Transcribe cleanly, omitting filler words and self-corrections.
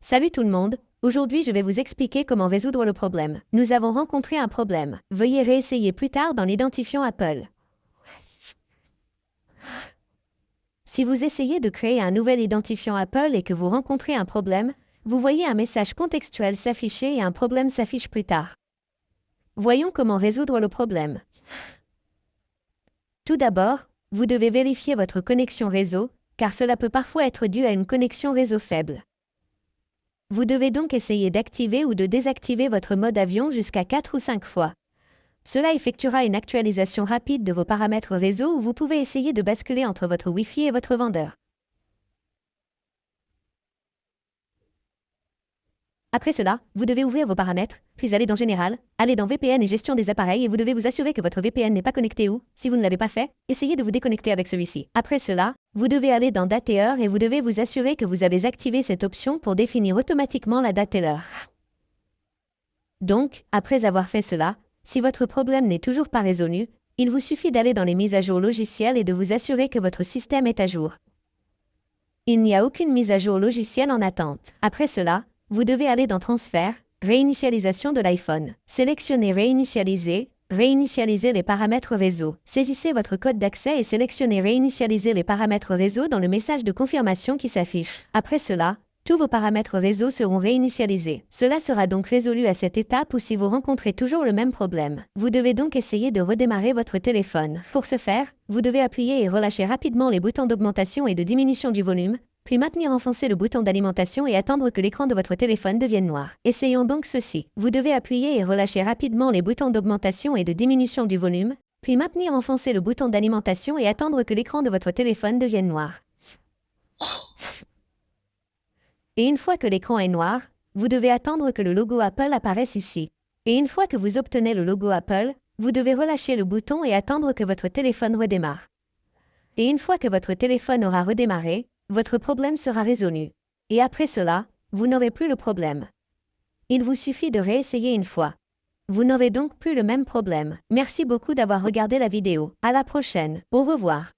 Salut tout le monde, aujourd'hui je vais vous expliquer comment résoudre le problème. Nous avons rencontré un problème. Veuillez réessayer plus tard dans l'identifiant Apple. Si vous essayez de créer un nouvel identifiant Apple et que vous rencontrez un problème, vous voyez un message contextuel s'afficher et un problème s'affiche plus tard. Voyons comment résoudre le problème. Tout d'abord, vous devez vérifier votre connexion réseau, car cela peut parfois être dû à une connexion réseau faible. Vous devez donc essayer d'activer ou de désactiver votre mode avion jusqu'à 4 ou 5 fois. Cela effectuera une actualisation rapide de vos paramètres réseau ou vous pouvez essayer de basculer entre votre Wi-Fi et votre vendeur. Après cela, vous devez ouvrir vos paramètres, puis aller dans Général, aller dans VPN et Gestion des appareils et vous devez vous assurer que votre VPN n'est pas connecté ou, si vous ne l'avez pas fait, essayez de vous déconnecter avec celui-ci. Après cela, vous devez aller dans Date et heure et vous devez vous assurer que vous avez activé cette option pour définir automatiquement la date et l'heure. Donc, après avoir fait cela, si votre problème n'est toujours pas résolu, il vous suffit d'aller dans les mises à jour logicielles et de vous assurer que votre système est à jour. Il n'y a aucune mise à jour logicielle en attente. Après cela, vous devez aller dans Transfert, Réinitialisation de l'iPhone. Sélectionnez Réinitialiser, réinitialiser les paramètres réseau. Saisissez votre code d'accès et sélectionnez Réinitialiser les paramètres réseau dans le message de confirmation qui s'affiche. Après cela, tous vos paramètres réseau seront réinitialisés. Cela sera donc résolu à cette étape ou si vous rencontrez toujours le même problème. Vous devez donc essayer de redémarrer votre téléphone. Pour ce faire, vous devez appuyer et relâcher rapidement les boutons d'augmentation et de diminution du volume, puis maintenir enfoncé le bouton d'alimentation et attendre que l'écran de votre téléphone devienne noir. Essayons donc ceci. Vous devez appuyer et relâcher rapidement les boutons d'augmentation et de diminution du volume, puis maintenir enfoncé le bouton d'alimentation et attendre que l'écran de votre téléphone devienne noir. Et une fois que l'écran est noir, vous devez attendre que le logo Apple apparaisse ici. Et une fois que vous obtenez le logo Apple, vous devez relâcher le bouton et attendre que votre téléphone redémarre. Et une fois que votre téléphone aura redémarré, votre problème sera résolu. Et après cela, vous n'aurez plus le problème. Il vous suffit de réessayer une fois. Vous n'aurez donc plus le même problème. Merci beaucoup d'avoir regardé la vidéo. À la prochaine. Au revoir.